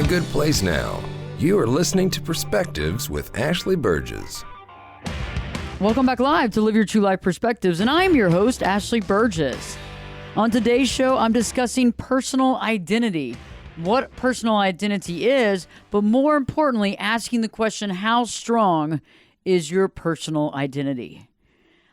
good place now. You are listening to Perspectives with Ashley Burgess. Welcome back live to Live Your True Life Perspectives, and I'm your host, Ashley Burgess. On today's show, I'm discussing personal identity, what personal identity is, but more importantly, asking the question, how strong is your personal identity?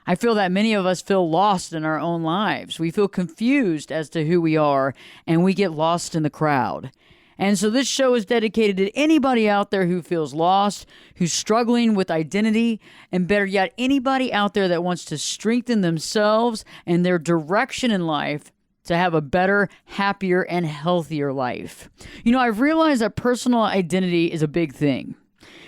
I feel that many of us feel lost in our own lives. We feel confused as to who we are, and we get lost in the crowd. And so this show is dedicated to anybody out there who feels lost, who's struggling with identity, and better yet, anybody out there that wants to strengthen themselves and their direction in life to have a better, happier, and healthier life. You know, I've realized that personal identity is a big thing.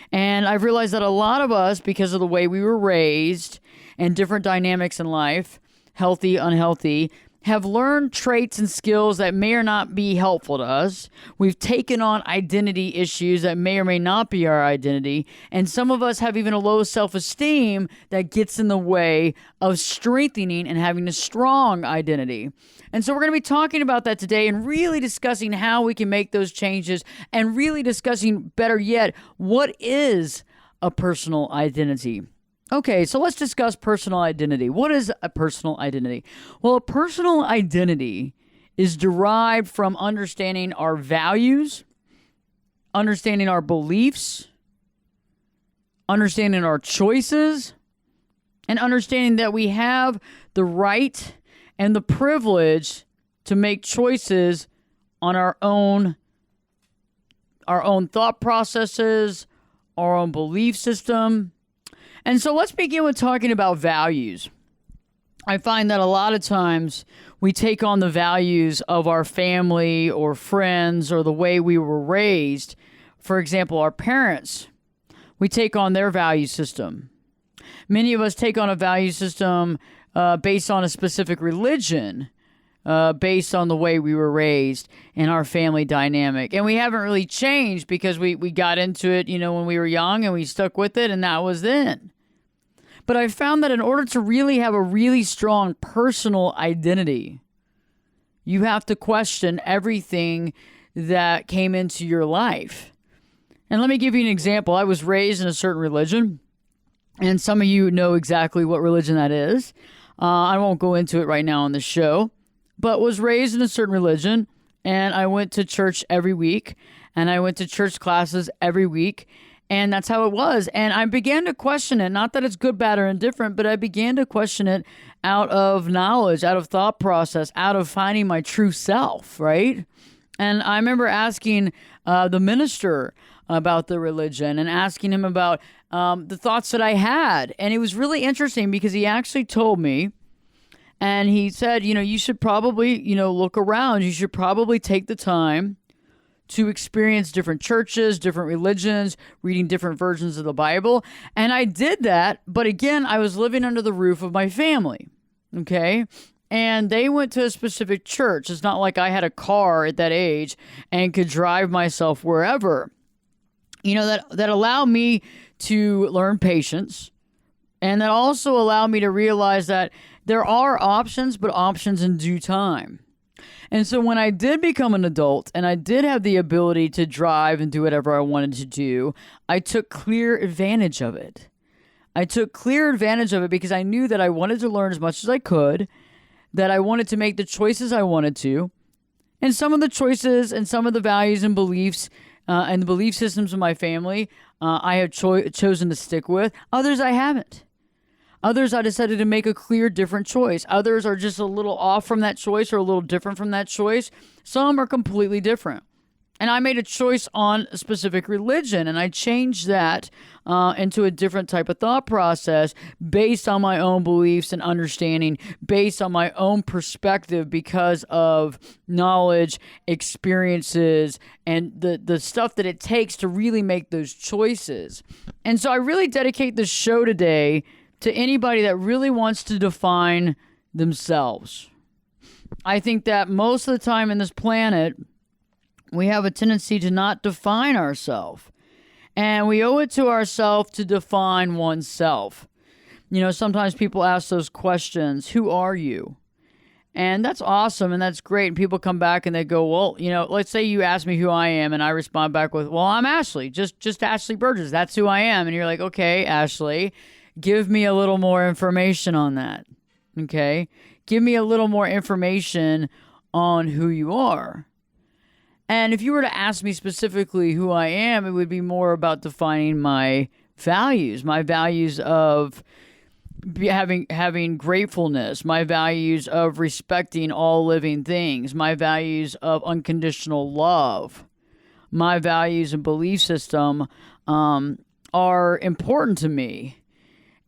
And I've realized that a lot of us, because of the way we were raised and different dynamics in life, healthy, unhealthy, have learned traits and skills that may or not be helpful to us. We've taken on identity issues that may or may not be our identity. And some of us have even a low self-esteem that gets in the way of strengthening and having a strong identity. And so we're going to be talking about that today and really discussing how we can make those changes and really discussing, better yet, what is a personal identity? Okay, so let's discuss personal identity. What is a personal identity? Well, a personal identity is derived from understanding our values, understanding our beliefs, understanding our choices, and understanding that we have the right and the privilege to make choices on our own thought processes, our own belief system. And so let's begin with talking about values. I find that a lot of times we take on the values of our family or friends or the way we were raised. For example, our parents, we take on their value system. Many of us take on a value system based on a specific religion, based on the way we were raised in our family dynamic. And we haven't really changed because we got into it, when we were young and we stuck with it, and that was then. But I found that in order to really have a really strong personal identity, you have to question everything that came into your life. And let me give you an example. I was raised in a certain religion, and some of you know exactly what religion that is. I won't go into it right now on the show, but was raised in a certain religion, and I went to church every week, and I went to church classes every week. And that's how it was. And I began to question it. Not that it's good, bad, or indifferent, but I began to question it out of knowledge, out of thought process, out of finding my true self, right? And I remember asking the minister about the religion and asking him about the thoughts that I had. And it was really interesting because he actually told me, and he said, you should probably, look around. You should probably take the time to experience different churches, different religions, reading different versions of the Bible. And I did that, but again, I was living under the roof of my family, okay? And they went to a specific church. It's not like I had a car at that age and could drive myself wherever. That allowed me to learn patience, and that also allowed me to realize that there are options, but options in due time. And so when I did become an adult and I did have the ability to drive and do whatever I wanted to do, I took clear advantage of it. I took clear advantage of it because I knew that I wanted to learn as much as I could, that I wanted to make the choices I wanted to. And some of the choices and some of the values and beliefs and the belief systems of my family, I have chosen to stick with. Others I haven't. Others, I decided to make a clear, different choice. Others are just a little off from that choice or a little different from that choice. Some are completely different. And I made a choice on a specific religion, and I changed that into a different type of thought process based on my own beliefs and understanding, based on my own perspective because of knowledge, experiences, and the stuff that it takes to really make those choices. And so I really dedicate this show today to anybody that really wants to define themselves. I think that most of the time in this planet, we have a tendency to not define ourselves. And we owe it to ourselves to define oneself. Sometimes people ask those questions, who are you? And that's awesome and that's great. And people come back and they go, well, let's say you ask me who I am and I respond back with, well, I'm Ashley, just Ashley Burgess. That's who I am. And you're like, okay, Ashley, give me a little more information on that. Okay. Give me a little more information on who you are. And if you were to ask me specifically who I am, it would be more about defining my values of having gratefulness, my values of respecting all living things, my values of unconditional love, my values and belief system are important to me,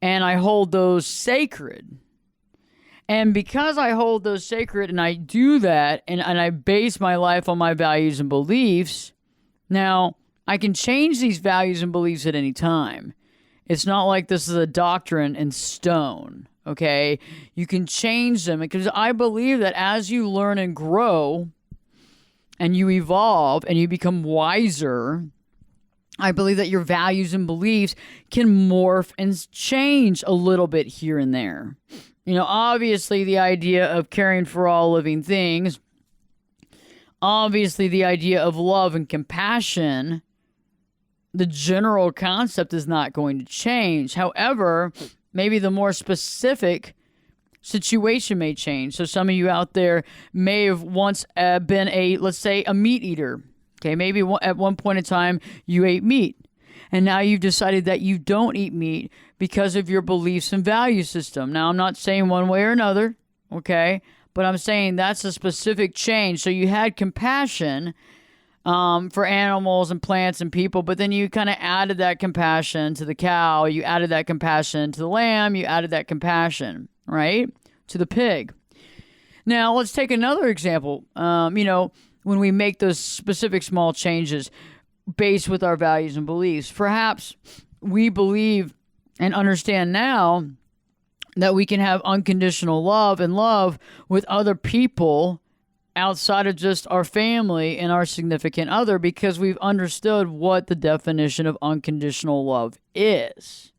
and I hold those sacred. And because I hold those sacred and I do that and I base my life on my values and beliefs, now I can change these values and beliefs at any time. It's not like this is a doctrine in stone, okay? You can change them because I believe that as you learn and grow and you evolve and you become wiser, I believe that your values and beliefs can morph and change a little bit here and there. Obviously the idea of caring for all living things, obviously the idea of love and compassion, the general concept is not going to change. However, maybe the more specific situation may change. So some of you out there may have once been let's say a meat eater. Okay, maybe at one point in time you ate meat. And now you've decided that you don't eat meat because of your beliefs and value system. Now, I'm not saying one way or another, okay? But I'm saying that's a specific change. So you had compassion for animals and plants and people, but then you kind of added that compassion to the cow. You added that compassion to the lamb. You added that compassion, right, to the pig. Now, let's take another example. When we make those specific small changes, based with our values and beliefs. Perhaps we believe and understand now that we can have unconditional love and love with other people outside of just our family and our significant other because we've understood what the definition of unconditional love is.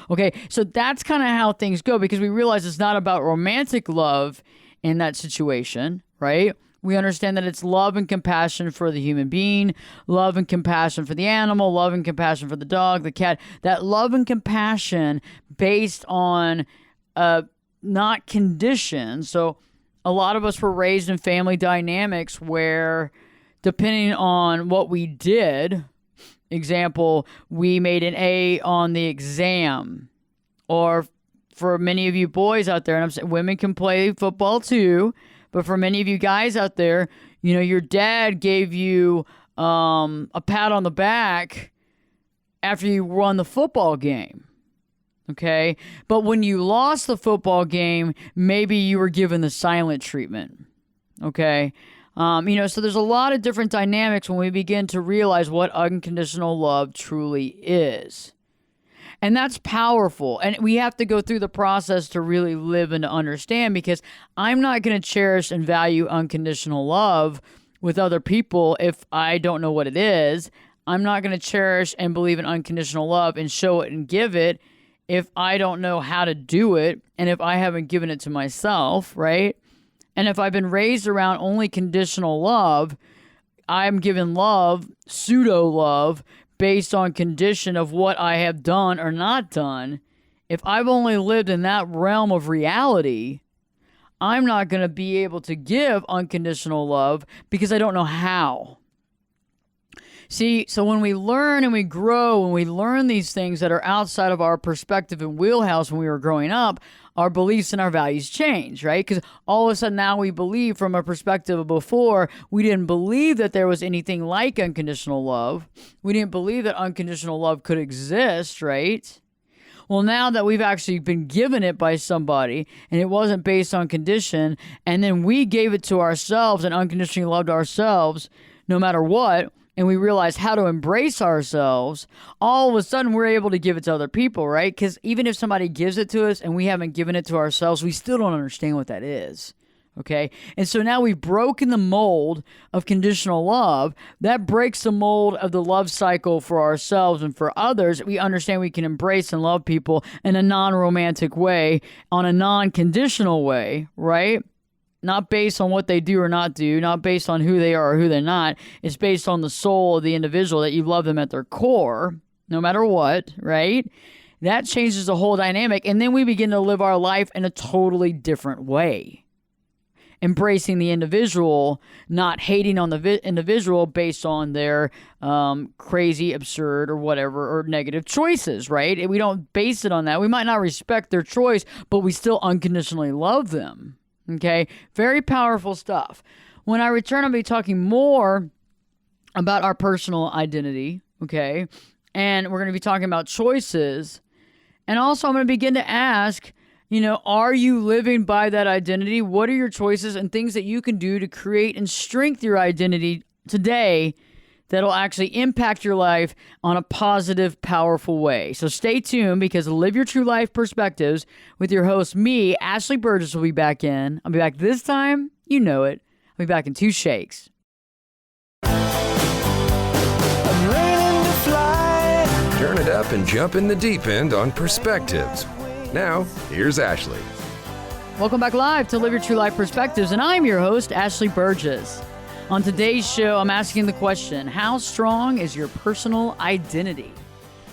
Okay, so that's kind of how things go because we realize it's not about romantic love in that situation, right? We understand that it's love and compassion for the human being, love and compassion for the animal, love and compassion for the dog, the cat. That love and compassion based on not conditions. So a lot of us were raised in family dynamics where depending on what we did, example, we made an A on the exam. Or for many of you boys out there, and I'm saying women can play football too, but for many of you guys out there, your dad gave you a pat on the back after you won the football game. Okay? But when you lost the football game, maybe you were given the silent treatment. Okay? So there's a lot of different dynamics when we begin to realize what unconditional love truly is. And that's powerful. And we have to go through the process to really live and to understand because I'm not going to cherish and value unconditional love with other people if I don't know what it is. I'm not going to cherish and believe in unconditional love and show it and give it if I don't know how to do it and if I haven't given it to myself, right? And if I've been raised around only conditional love, I'm given love, pseudo love, based on condition of what I have done or not done. If I've only lived in that realm of reality, I'm not going to be able to give unconditional love because I don't know how. See, so when we learn and we grow, when we learn these things that are outside of our perspective and wheelhouse when we were growing up, our beliefs and our values change, right? Because all of a sudden now we believe from a perspective of before, we didn't believe that there was anything like unconditional love. We didn't believe that unconditional love could exist, right? Well, now that we've actually been given it by somebody and it wasn't based on condition, and then we gave it to ourselves and unconditionally loved ourselves no matter what, and we realize how to embrace ourselves, all of a sudden we're able to give it to other people, right? Because even if somebody gives it to us and we haven't given it to ourselves, we still don't understand what that is, okay? And so now we've broken the mold of conditional love. That breaks the mold of the love cycle for ourselves and for others. We understand we can embrace and love people in a non-romantic way, on a non-conditional way, right? not based on what they do or not do, not based on who they are or who they're not. It's based on the soul of the individual, that you love them at their core, no matter what, right? That changes the whole dynamic. And then we begin to live our life in a totally different way. Embracing the individual, not hating on the individual based on their crazy, absurd, or whatever, or negative choices, right? We don't base it on that. We might not respect their choice, but we still unconditionally love them. Okay? Very powerful stuff. When I return, I'll be talking more about our personal identity, okay? And we're going to be talking about choices. And also, I'm going to begin to ask, are you living by that identity? What are your choices and things that you can do to create and strengthen your identity today that'll actually impact your life on a positive, powerful way? So stay tuned, because Live Your True Life Perspectives with your host, me, Ashley Burgess, will be back in. I'll be back this time. You know it. I'll be back in 2 shakes. Turn it up and jump in the deep end on Perspectives. Now, here's Ashley. Welcome back live to Live Your True Life Perspectives, and I'm your host, Ashley Burgess. On today's show, I'm asking the question, how strong is your personal identity?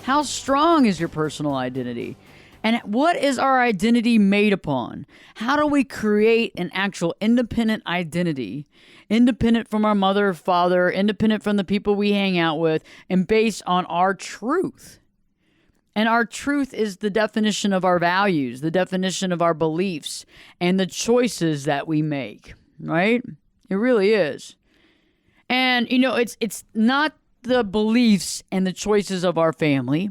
How strong is your personal identity? And what is our identity made upon? How do we create an actual independent identity, independent from our mother, father, independent from the people we hang out with, and based on our truth? And our truth is the definition of our values, the definition of our beliefs, and the choices that we make, right? It really is. And, it's not the beliefs and the choices of our family.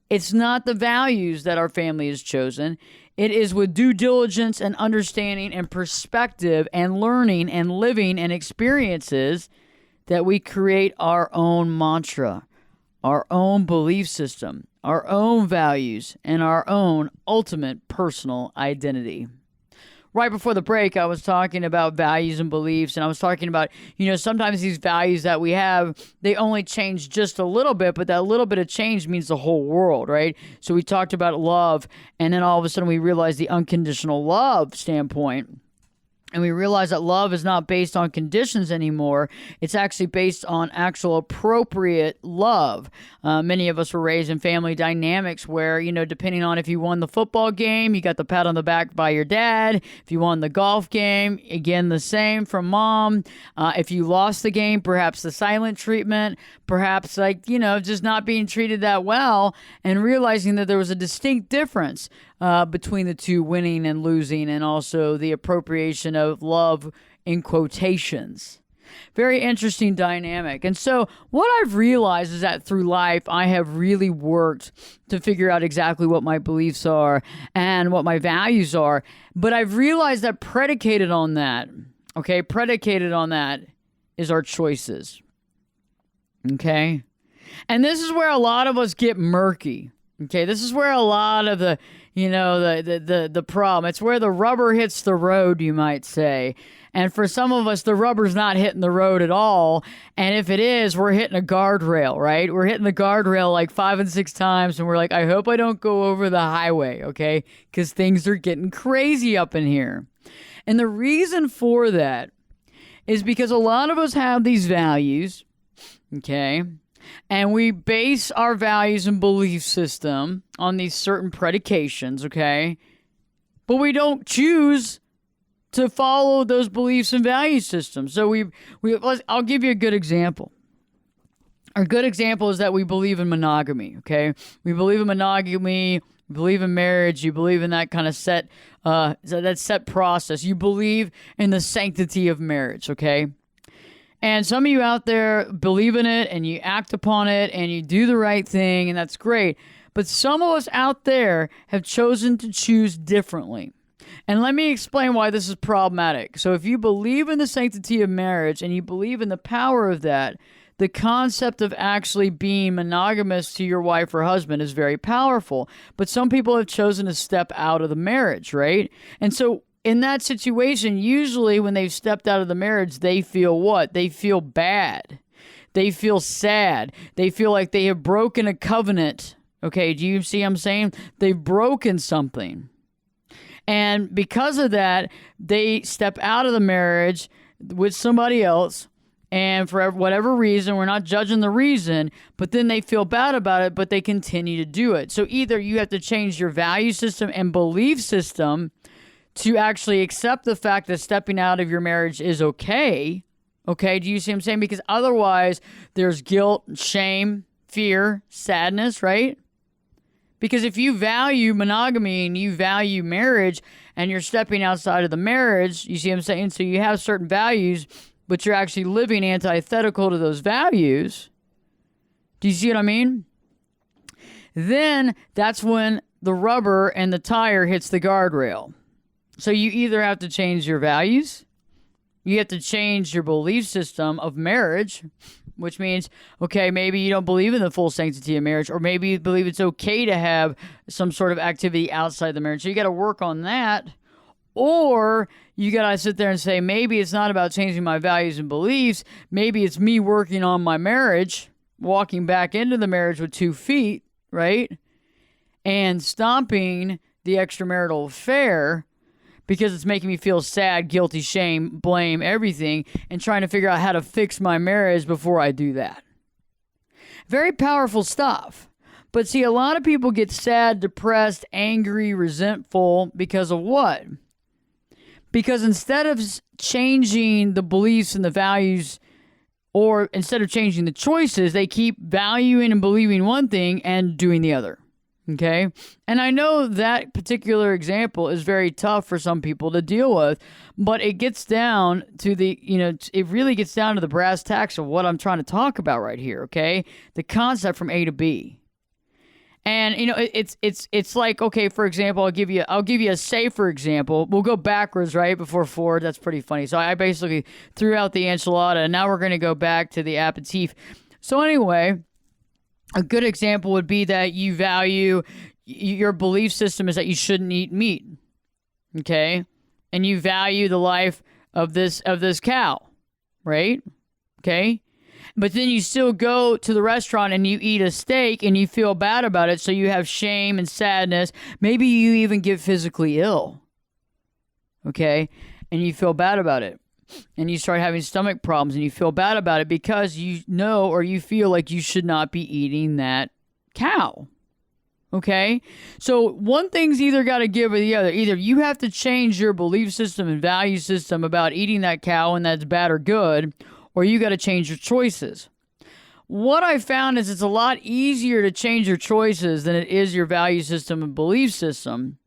It's not the values that our family has chosen. It is with due diligence and understanding and perspective and learning and living and experiences that we create our own mantra, our own belief system, our own values, and our own ultimate personal identity. Right before the break, I was talking about values and beliefs, and I was talking about, sometimes these values that we have, they only change just a little bit, but that little bit of change means the whole world, right? So we talked about love, and then all of a sudden we realized the unconditional love standpoint. And we realize that love is not based on conditions anymore. It's actually based on actual appropriate love. Many of us were raised in family dynamics where, depending on if you won the football game, you got the pat on the back by your dad. If you won the golf game, again, the same from mom. If you lost the game, perhaps the silent treatment, perhaps just not being treated that well, and realizing that there was a distinct difference between the two, winning and losing, and also the appropriation of love in quotations. Very interesting dynamic. And so what I've realized is that through life, I have really worked to figure out exactly what my beliefs are and what my values are. But I've realized that predicated on that is our choices. Okay? And this is where a lot of us get murky. Okay, this is where a lot of the problem. It's where the rubber hits the road, you might say. And for some of us, the rubber's not hitting the road at all. And if it is, we're hitting a guardrail, right? We're hitting the guardrail like 5 and 6 times. And we're like, I hope I don't go over the highway, okay? Because things are getting crazy up in here. And the reason for that is because a lot of us have these values, okay? And we base our values and belief system on these certain predications, okay? But we don't choose to follow those beliefs and value systems. So I'll give you a good example. A good example is that we believe in monogamy, okay? We believe in monogamy, we believe in marriage, you believe in that kind of set process. You believe in the sanctity of marriage, okay? And some of you out there believe in it and you act upon it and you do the right thing, and that's great. But some of us out there have chosen to choose differently. And let me explain why this is problematic. So if you believe in the sanctity of marriage and you believe in the power of that, the concept of actually being monogamous to your wife or husband is very powerful. But some people have chosen to step out of the marriage, right? And so in that situation, usually when they've stepped out of the marriage, they feel what? They feel bad. They feel sad. They feel like they have broken a covenant. Okay, do you see what I'm saying? They've broken something. And because of that, they step out of the marriage with somebody else. And for whatever reason, we're not judging the reason, but then they feel bad about it, but they continue to do it. So either you have to change your value system and belief system to actually accept the fact that stepping out of your marriage is okay. Okay, do you see what I'm saying? Because otherwise, there's guilt, shame, fear, sadness, right? Because if you value monogamy and you value marriage and you're stepping outside of the marriage, you see what I'm saying? So you have certain values, but you're actually living antithetical to those values. Do you see what I mean? Then that's when the rubber and the tire hits the guardrail. So you either have to change your values, you have to change your belief system of marriage, which means, okay, maybe you don't believe in the full sanctity of marriage, or maybe you believe it's okay to have some sort of activity outside the marriage. So you got to work on that. Or you got to sit there and say, maybe it's not about changing my values and beliefs. Maybe it's me working on my marriage, walking back into the marriage with 2 feet, right? And stomping the extramarital affair because it's making me feel sad, guilty, shame, blame, everything, and trying to figure out how to fix my marriage before I do that. Very powerful stuff. But see, a lot of people get sad, depressed, angry, resentful because of what? Because instead of changing the beliefs and the values, or instead of changing the choices, they keep valuing and believing one thing and doing the other. Okay? And I know that particular example is very tough for some people to deal with, but it gets down to it really gets down to the brass tacks of what I'm trying to talk about right here, okay? The concept from A to B. And it's like, okay, for example, I'll give you a safer example. We'll go backwards, right, before forward. That's pretty funny. So I basically threw out the enchilada, and now we're going to go back to the aperitif. So anyway, a good example would be that you value your belief system is that you shouldn't eat meat, okay, and you value the life of this cow, right, okay. But then you still go to the restaurant and you eat a steak and you feel bad about it. So you have shame and sadness. Maybe you even get physically ill. Okay? And you feel bad about it. And you start having stomach problems and you feel bad about it because you know or you feel like you should not be eating that cow. Okay? So one thing's either got to give or the other. Either you have to change your belief system and value system about eating that cow and that's bad or good, or you got to change your choices. What I found is it's a lot easier to change your choices than it is your value system and belief system,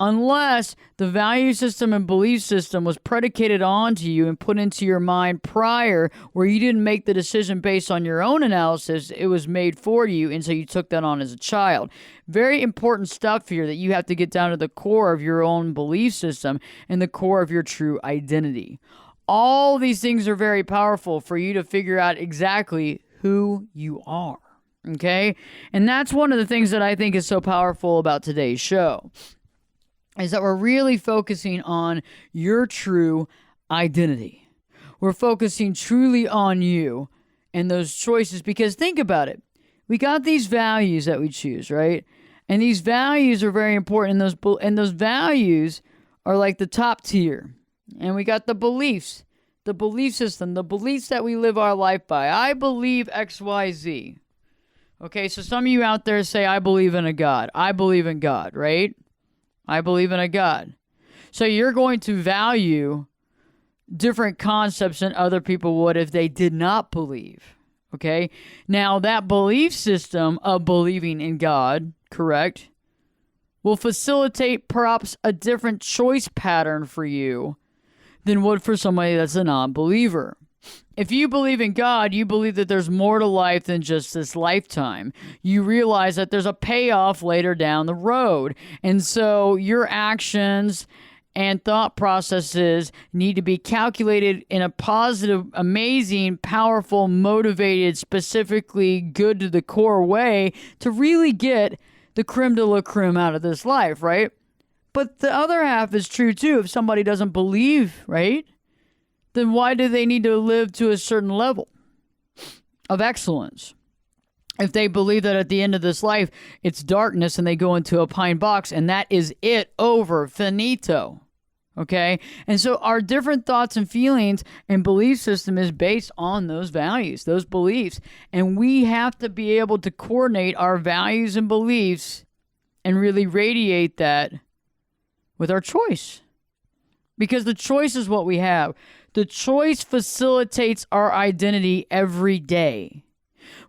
unless the value system and belief system was predicated onto you and put into your mind prior, where you didn't make the decision based on your own analysis. It was made for you, and so you took that on as a child. Very important stuff here that you have to get down to the core of your own belief system and the core of your true identity. All these things are very powerful for you to figure out exactly who you are, okay? And that's one of the things that I think is so powerful about today's show, is that we're really focusing on your true identity. We're focusing truly on you and those choices, because think about it. We got these values that we choose, right? And these values are very important, and those values are like the top tier. And we got the beliefs, the belief system, the beliefs that we live our life by. I believe X, Y, Z. Okay, so some of you out there say, I believe in a God. I believe in God, right? I believe in a God. So you're going to value different concepts than other people would if they did not believe. Okay? Now, that belief system of believing in God, correct, will facilitate perhaps a different choice pattern for you than would for somebody that's a non-believer. If you believe in God, you believe that there's more to life than just this lifetime. You realize that there's a payoff later down the road. And so your actions and thought processes need to be calculated in a positive, amazing, powerful, motivated, specifically good to the core way to really get the creme de la creme out of this life, right? But the other half is true too. If somebody doesn't believe, right, then why do they need to live to a certain level of excellence? if they believe that at the end of this life, it's darkness and they go into a pine box and that is it, over, finito. Okay? And so our different thoughts and feelings and belief system is based on those values, those beliefs. And we have to be able to coordinate our values and beliefs and really radiate that with our choice. Because the choice is what we have. The choice facilitates our identity every day.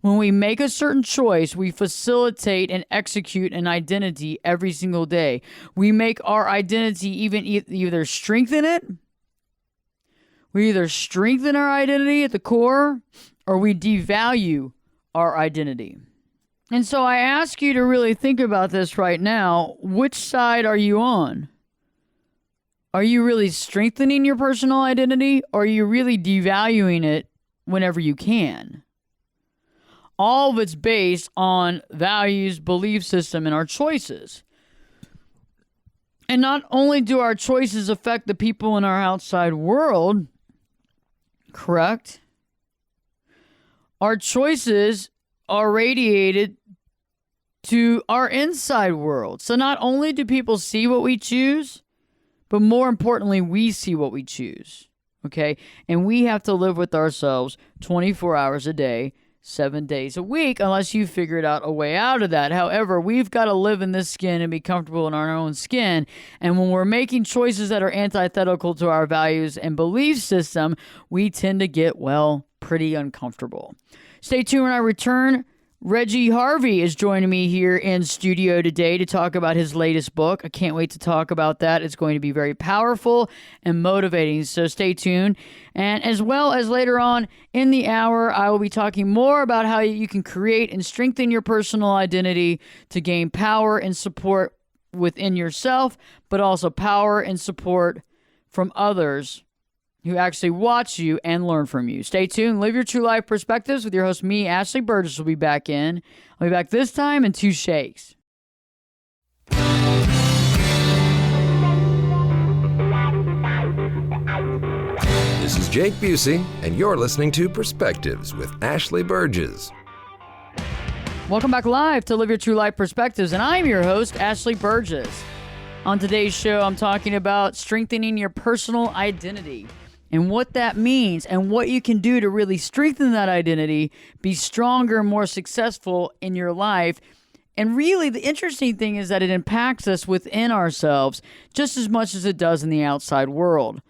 When we make a certain choice, we facilitate and execute an identity every single day. We make our identity either strengthen it. We either strengthen our identity at the core, or we devalue our identity. And so I ask you to really think about this right now. Which side are you on? Are you really strengthening your personal identity, or are you really devaluing it whenever you can? All of it's based on values, belief system, and our choices. And not only do our choices affect the people in our outside world, correct? Our choices are radiated to our inside world. So not only do people see what we choose, but more importantly, we see what we choose. Okay? And we have to live with ourselves 24 hours a day, 7 days a week, unless you figured out a way out of that. However, we've got to live in this skin and be comfortable in our own skin. And when we're making choices that are antithetical to our values and belief system, we tend to get, pretty uncomfortable. Stay tuned when I return. Reggie Harvey is joining me here in studio today to talk about his latest book. I can't wait to talk about that. It's going to be very powerful and motivating, so stay tuned. And as well as later on in the hour, I will be talking more about how you can create and strengthen your personal identity to gain power and support within yourself, but also power and support from others who actually watch you and learn from you. Stay tuned. Live your true life perspectives with your host, me, Ashley Burgess, will be back in. I'll be back this time in 2 shakes. This is Jake Busey, and you're listening to Perspectives with Ashley Burgess. Welcome back live to Live Your True Life Perspectives, and I'm your host, Ashley Burgess. On today's show, I'm talking about strengthening your personal identity and what that means and what you can do to really strengthen that identity, be stronger and more successful in your life. And really, the interesting thing is that it impacts us within ourselves just as much as it does in the outside world.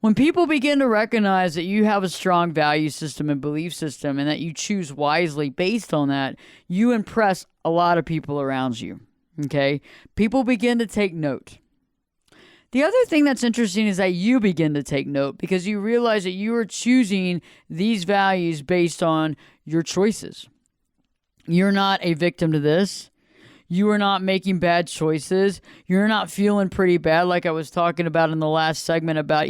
When people begin to recognize that you have a strong value system and belief system and that you choose wisely based on that, you impress a lot of people around you. Okay? People begin to take note. The other thing that's interesting is that you begin to take note because you realize that you are choosing these values based on your choices. You're not a victim to this. You are not making bad choices. You're not feeling pretty bad like I was talking about in the last segment about,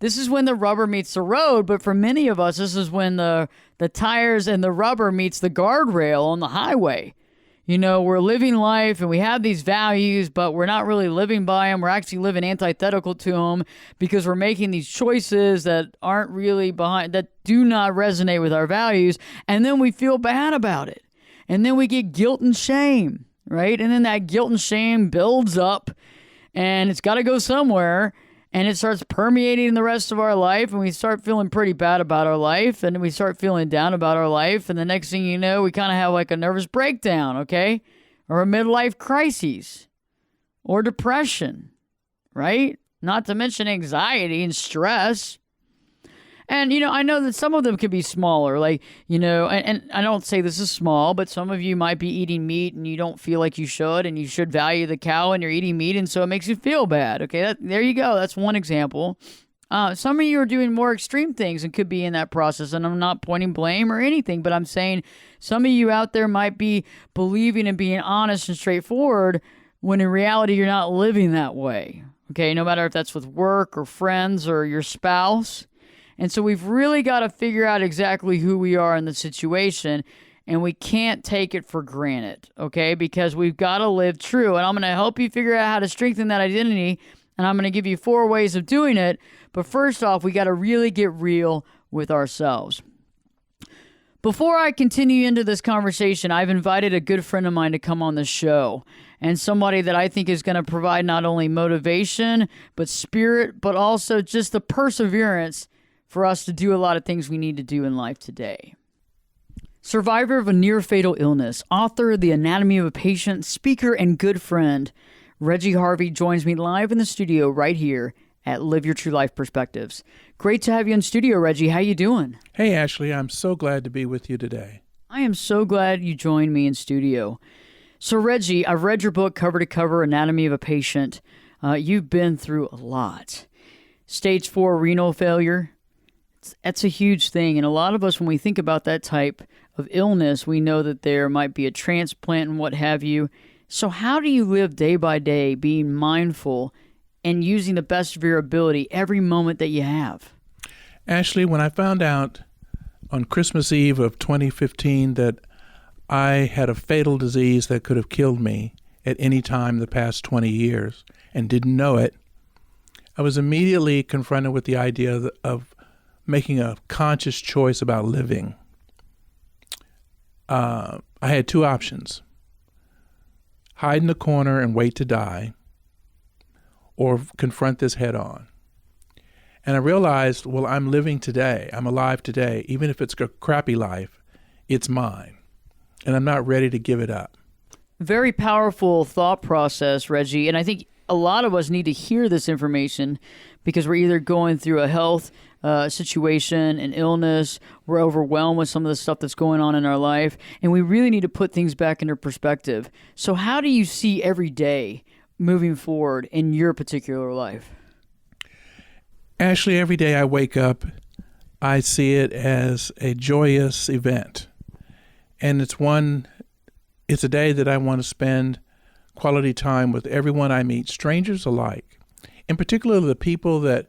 this is when the rubber meets the road, but for many of us, this is when the tires and the rubber meets the guardrail on the highway. We're living life and we have these values, but we're not really living by them. We're actually living antithetical to them because we're making these choices that aren't really that do not resonate with our values. And then we feel bad about it. And then we get guilt and shame, right? And then that guilt and shame builds up and it's got to go somewhere. And it starts permeating the rest of our life, and we start feeling pretty bad about our life, and we start feeling down about our life, and the next thing you know, we kind of have like a nervous breakdown, okay? Or a midlife crisis, or depression, right? Not to mention anxiety and stress. And, I know that some of them could be smaller, and I don't say this is small, but some of you might be eating meat and you don't feel like you should, and you should value the cow and you're eating meat, and so it makes you feel bad, okay? There you go. That's one example. Some of you are doing more extreme things and could be in that process, and I'm not pointing blame or anything, but I'm saying some of you out there might be believing and being honest and straightforward when in reality you're not living that way, okay? No matter if that's with work or friends or your spouse. And so we've really got to figure out exactly who we are in the situation, and we can't take it for granted, okay? Because we've got to live true. And I'm going to help you figure out how to strengthen that identity, and I'm going to give you 4 ways of doing it. But first off, we got to really get real with ourselves. Before I continue into this conversation, I've invited a good friend of mine to come on the show, and somebody that I think is going to provide not only motivation, but spirit, but also just the perseverance for us to do a lot of things we need to do in life today. Survivor of a near-fatal illness, author of The Anatomy of a Patient, speaker, and good friend, Reggie Harvey joins me live in the studio right here at Live Your True Life Perspectives. Great to have you in studio, Reggie. How you doing? Hey, Ashley. I'm so glad to be with you today. I am so glad you joined me in studio. So, Reggie, I've read your book cover to cover, Anatomy of a Patient. You've been through a lot. Stage 4 renal failure. That's a huge thing. And a lot of us, when we think about that type of illness, we know that there might be a transplant and what have you. So how do you live day by day being mindful and using the best of your ability every moment that you have? Ashley, when I found out on Christmas Eve of 2015 that I had a fatal disease that could have killed me at any time the past 20 years and didn't know it, I was immediately confronted with the idea of making a conscious choice about living. I had two options: hide in the corner and wait to die, or confront this head on. And I realized, well, I'm living today. I'm alive today. Even if it's a crappy life, it's mine. And I'm not ready to give it up. Very powerful thought process, Reggie. And I think a lot of us need to hear this information because we're either going through a health situation, an illness, we're overwhelmed with some of the stuff that's going on in our life, and we really need to put things back into perspective. So how do you see every day moving forward in your particular life? Ashley, every day I wake up, I see it as a joyous event. And it's a day that I want to spend quality time with everyone I meet, strangers alike. In particular, the people that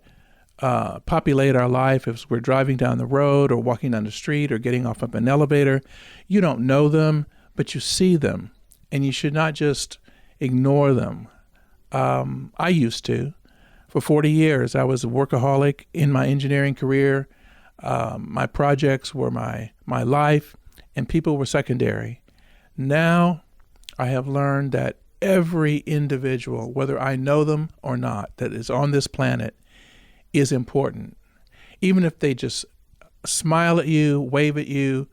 populate our life. If we're driving down the road or walking down the street or getting off of an elevator, you don't know them, but you see them, and you should not just ignore them. I used to. For 40 years, I was a workaholic in my engineering career. My projects were my life, and people were secondary. Now, I have learned that every individual, whether I know them or not, that is on this planet is important. Even if they just smile at you, wave at you,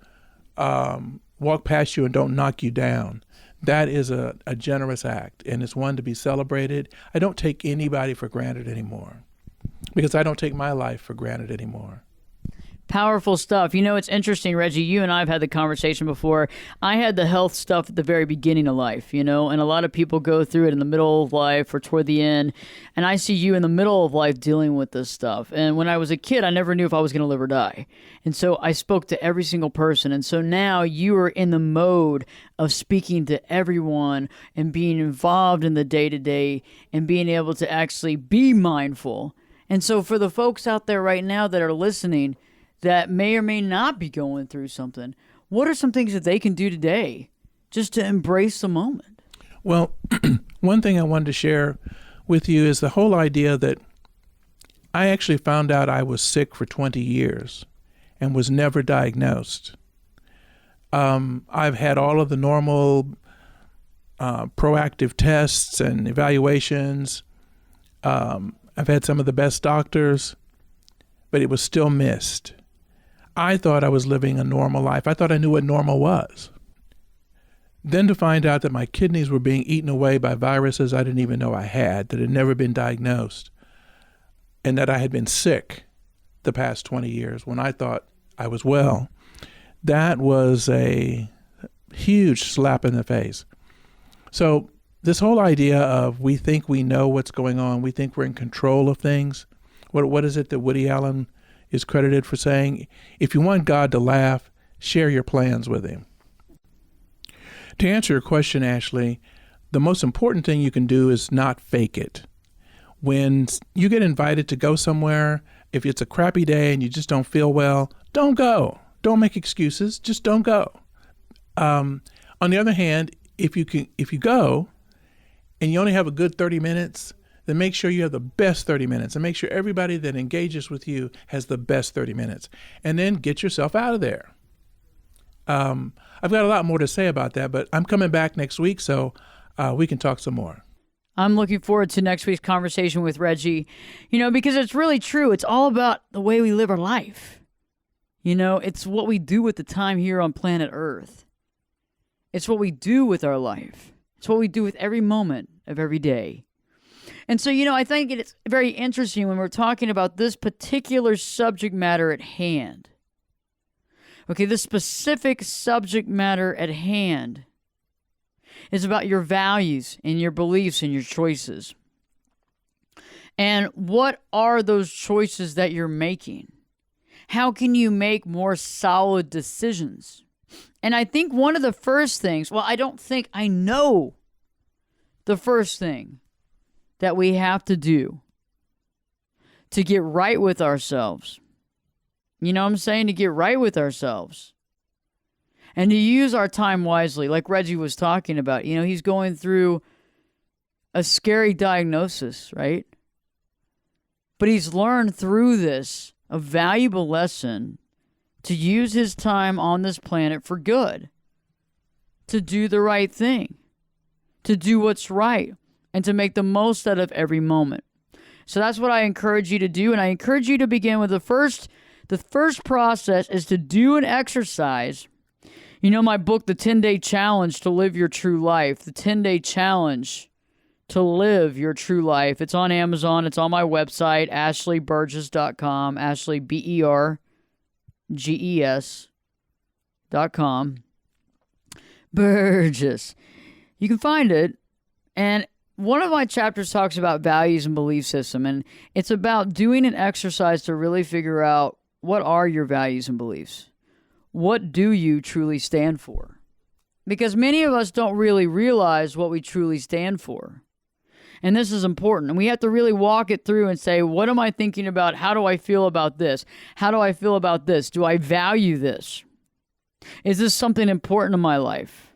walk past you and don't knock you down, that is a generous act, and it's one to be celebrated. I don't take anybody for granted anymore because I don't take my life for granted anymore. Powerful stuff. You know, it's interesting, Reggie, you and I have had the conversation before. I had the health stuff at the very beginning of life, and a lot of people go through it in the middle of life or toward the end, and I see you in the middle of life dealing with this stuff. And when I was a kid, I never knew if I was going to live or die. And so I spoke to every single person. And so now you are in the mode of speaking to everyone and being involved in the day-to-day and being able to actually be mindful. And so for the folks out there right now that are listening that may or may not be going through something, what are some things that they can do today just to embrace the moment? Well, one thing I wanted to share with you is the whole idea that I actually found out I was sick for 20 years and was never diagnosed. I've had all of the normal proactive tests and evaluations. I've had some of the best doctors, but it was still missed. I thought I was living a normal life. I thought I knew what normal was. Then to find out that my kidneys were being eaten away by viruses I didn't even know I had, that had never been diagnosed, and that I had been sick the past 20 years when I thought I was well, that was a huge slap in the face. So this whole idea of we think we know what's going on, we think we're in control of things. What is it that Woody Allen is credited for saying? If you want God to laugh, share your plans with him. To answer your question, Ashley, the most important thing you can do is not fake it. When you get invited to go somewhere, if it's a crappy day and you just don't feel well, don't go. Don't make excuses. Just don't go. On the other hand, if you go and you only have a good 30 minutes, then make sure you have the best 30 minutes and make sure everybody that engages with you has the best 30 minutes. And then get yourself out of there. I've got a lot more to say about that, but I'm coming back next week, so we can talk some more. I'm looking forward to next week's conversation with Reggie, because it's really true. It's all about the way we live our life. It's what we do with the time here on planet Earth. It's what we do with our life. It's what we do with every moment of every day. And so, I think it's very interesting when we're talking about this particular subject matter at hand. Okay, the specific subject matter at hand is about your values and your beliefs and your choices. And what are those choices that you're making? How can you make more solid decisions? And I think one of the first things, I know the first thing that we have to do to get right with ourselves. You know what I'm saying? To get right with ourselves. And to use our time wisely, like Reggie was talking about. He's going through a scary diagnosis, right? But he's learned through this a valuable lesson to use his time on this planet for good, to do the right thing, to do what's right, and to make the most out of every moment. So that's what I encourage you to do, and I encourage you to begin with the first process is to do an exercise. My book, The 10-Day Challenge to Live Your True Life, The 10-Day Challenge to Live Your True Life. It's on Amazon. It's on my website, ashleyburgess.com, Ashley, BERGES.com. Burgess. You can find it. And one of my chapters talks about values and belief system. And it's about doing an exercise to really figure out what are your values and beliefs. What do you truly stand for? Because many of us don't really realize what we truly stand for. And this is important. And we have to really walk it through and say, what am I thinking about? How do I feel about this? How do I feel about this? Do I value this? Is this something important in my life?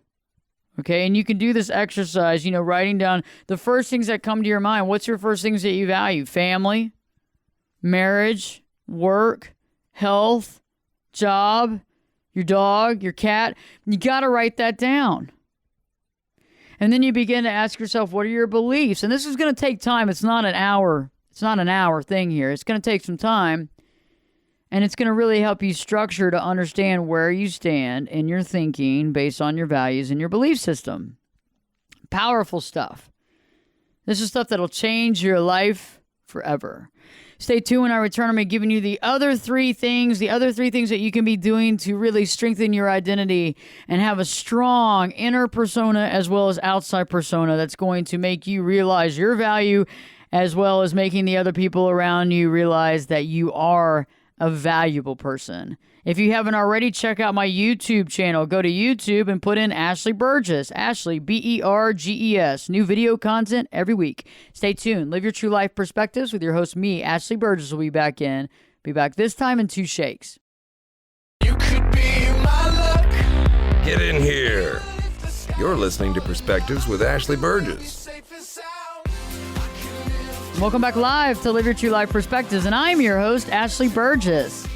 Okay, and you can do this exercise, writing down the first things that come to your mind. What's your first things that you value? Family, marriage, work, health, job, your dog, your cat. You got to write that down. And then you begin to ask yourself, what are your beliefs? And this is going to take time. It's not an hour thing here. It's going to take some time. And it's going to really help you structure to understand where you stand in your thinking based on your values and your belief system. Powerful stuff. This is stuff that'll change your life forever. Stay tuned when I return. I'm going to be giving you the other three things that you can be doing to really strengthen your identity and have a strong inner persona as well as outside persona that's going to make you realize your value as well as making the other people around you realize that you are a valuable person. If you haven't already, check out my YouTube channel. Go to YouTube and put in Ashley Burgess. Ashley, Berges. New video content every week. Stay tuned. Live your true life perspectives with your host, me, Ashley Burgess, will be back this time in 2 shakes. You could be my luck. Get in here. You're listening to Perspectives with Ashley Burgess. Welcome back live to Live Your True Life Perspectives, and I'm your host, Ashley Burgess.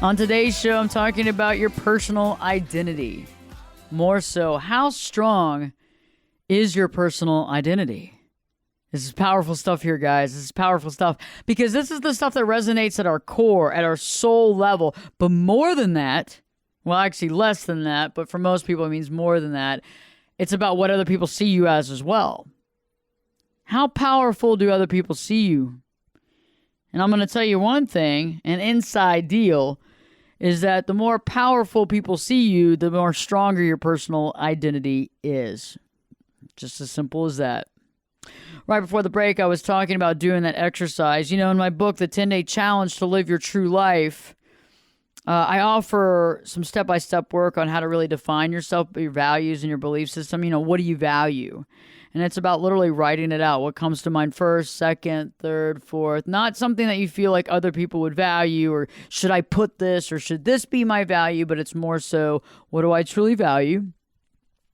On today's show, I'm talking about your personal identity. More so, how strong is your personal identity? This is powerful stuff here, guys. This is powerful stuff because this is the stuff that resonates at our core, at our soul level. But more than that, well, actually less than that, but for most people it means more than that. It's about what other people see you as well. How powerful do other people see you? And I'm going to tell you one thing, an inside deal, is that the more powerful people see you, the more stronger your personal identity is. Just as simple as that. Right before the break, I was talking about doing that exercise. In my book, The 10-Day Challenge to Live Your True Life, I offer some step-by-step work on how to really define yourself, your values, and your belief system. What do you value? And it's about literally writing it out. What comes to mind first, second, third, fourth. Not something that you feel like other people would value, or should I put this, or should this be my value? But it's more so, what do I truly value?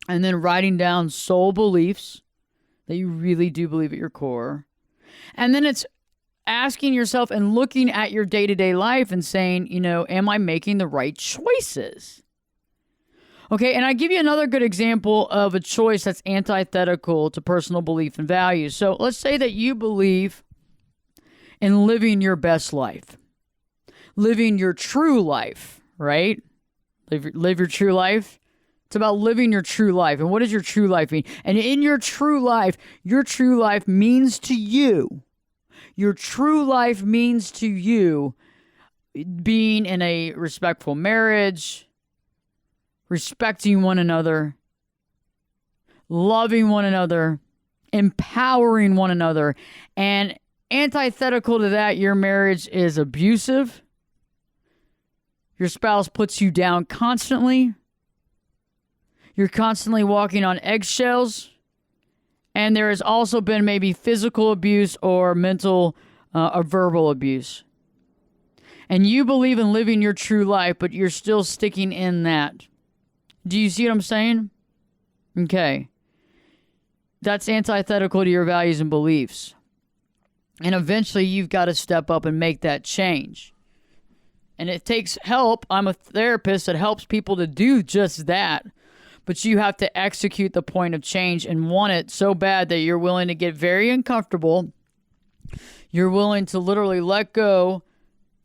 And then writing down soul beliefs that you really do believe at your core. And then it's asking yourself and looking at your day-to-day life and saying, am I making the right choices? Okay, and I give you another good example of a choice that's antithetical to personal belief and values. So let's say that you believe in living your best life, living your true life, right? Live your true life. It's about living your true life. And what does your true life mean? And in your true life means to you, being in a respectful marriage, respecting one another, loving one another, empowering one another. And antithetical to that, your marriage is abusive. Your spouse puts you down constantly. You're constantly walking on eggshells. And there has also been maybe physical abuse or mental or verbal abuse. And you believe in living your true life, but you're still sticking in that. Do you see what I'm saying? Okay. That's antithetical to your values and beliefs. And eventually you've got to step up and make that change. And it takes help. I'm a therapist that helps people to do just that. But you have to execute the point of change and want it so bad that you're willing to get very uncomfortable. You're willing to literally let go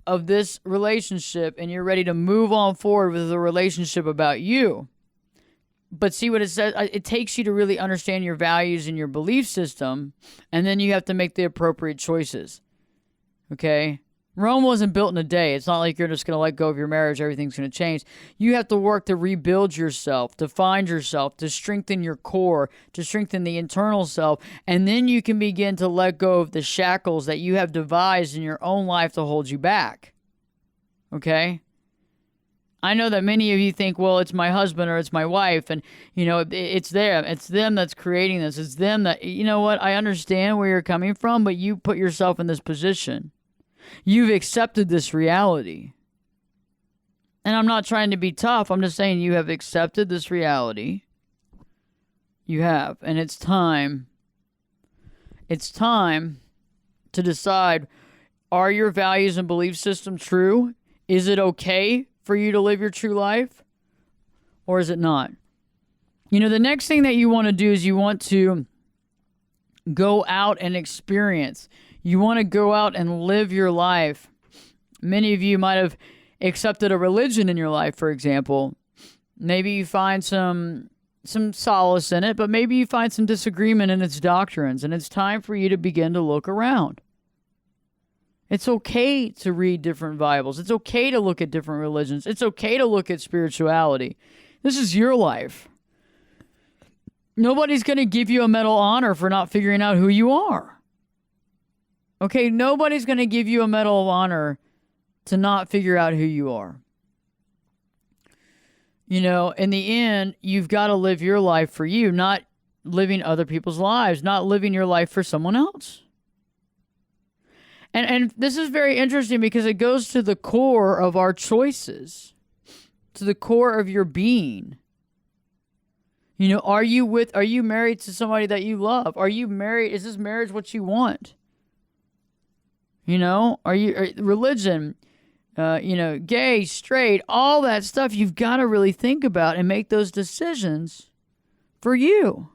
of this relationship and you're ready to move on forward with the relationship about you. But see what it says? It takes you to really understand your values and your belief system, and then you have to make the appropriate choices. Okay? Rome wasn't built in a day. It's not like you're just going to let go of your marriage, everything's going to change. You have to work to rebuild yourself, to find yourself, to strengthen your core, to strengthen the internal self, and then you can begin to let go of the shackles that you have devised in your own life to hold you back. Okay? I know that many of you think, well, it's my husband or it's my wife, and, it's them. It's them that's creating this. It's them that, you know what? I understand where you're coming from, but you put yourself in this position. You've accepted this reality. And I'm not trying to be tough. I'm just saying you have accepted this reality. You have. And it's time. It's time to decide, are your values and belief system true? Is it okay for you to live your true life? Or is it not? The next thing that you want to do is you want to go out and experience. You want to go out and live your life. Many of you might have accepted a religion in your life, for example. Maybe you find some solace in it, but maybe you find some disagreement in its doctrines, and it's time for you to begin to look around. It's okay to read different Bibles. It's okay to look at different religions. It's okay to look at spirituality. This is your life. Nobody's going to give you a medal of honor for not figuring out who you are. Okay, nobody's going to give you a medal of honor to not figure out who you are. In the end, you've got to live your life for you, not living other people's lives, not living your life for someone else. And this is very interesting because it goes to the core of our choices, to the core of your being. Are you married to somebody that you love? Are you married? Is this marriage what you want? Religion, gay, straight, all that stuff you've got to really think about and make those decisions for you.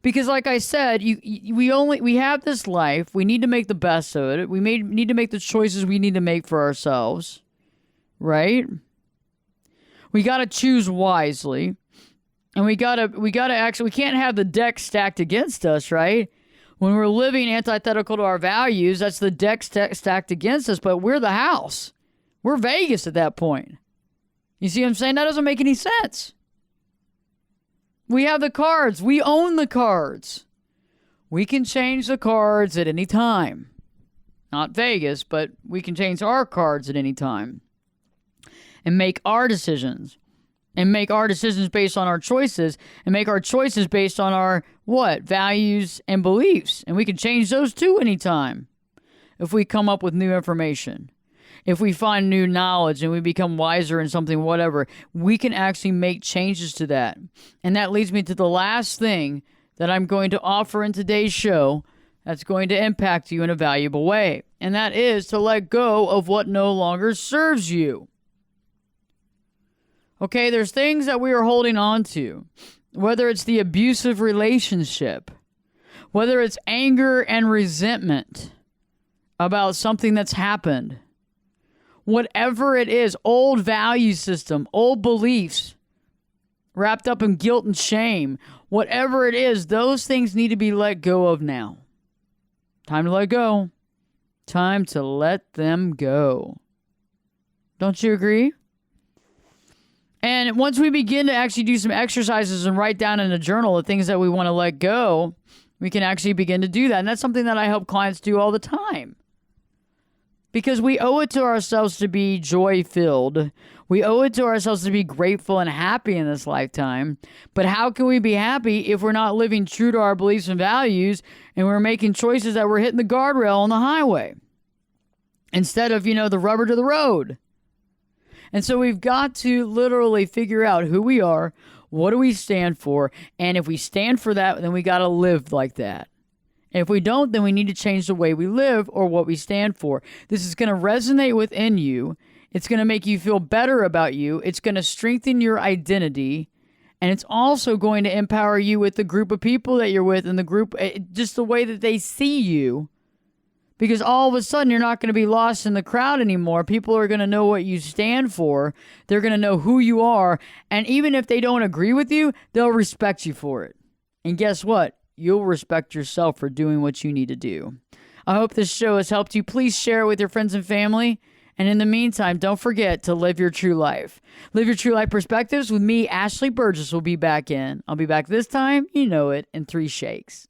Because like I said, we have this life. We need to make the best of it. We need to make the choices we need to make for ourselves, right? We got to choose wisely. And we got to actually, we can't have the deck stacked against us, right? When we're living antithetical to our values, that's the deck stacked against us, but we're the house. We're Vegas at that point. You see what I'm saying? That doesn't make any sense. We have the cards. We own the cards. We can change the cards at any time. Not Vegas, but we can change our cards at any time. And make our decisions. And make our decisions based on our choices. And make our choices based on our, values and beliefs. And we can change those too anytime. If we come up with new information. If we find new knowledge and we become wiser in something, whatever, we can actually make changes to that. And that leads me to the last thing that I'm going to offer in today's show that's going to impact you in a valuable way. And that is to let go of what no longer serves you. Okay, there's things that we are holding on to, whether it's the abusive relationship, whether it's anger and resentment about something that's happened, whatever it is, old value system, old beliefs, wrapped up in guilt and shame, whatever it is, those things need to be let go of now. Time to let go. Time to let them go. Don't you agree? And once we begin to actually do some exercises and write down in a journal the things that we want to let go, we can actually begin to do that. And that's something that I help clients do all the time. Because we owe it to ourselves to be joy-filled. We owe it to ourselves to be grateful and happy in this lifetime. But how can we be happy if we're not living true to our beliefs and values and we're making choices that we're hitting the guardrail on the highway instead of, the rubber to the road? And so we've got to literally figure out who we are, what do we stand for, and if we stand for that, then we got to live like that. And if we don't, then we need to change the way we live or what we stand for. This is going to resonate within you. It's going to make you feel better about you. It's going to strengthen your identity. And it's also going to empower you with the group of people that you're with and the group, just the way that they see you. Because all of a sudden, you're not going to be lost in the crowd anymore. People are going to know what you stand for. They're going to know who you are. And even if they don't agree with you, they'll respect you for it. And guess what? You'll respect yourself for doing what you need to do. I hope this show has helped you. Please share it with your friends and family. And in the meantime, don't forget to live your true life. Live your true life perspectives with me, Ashley Burgess, will be back in. I'll be back this time, you know it, in 3 shakes.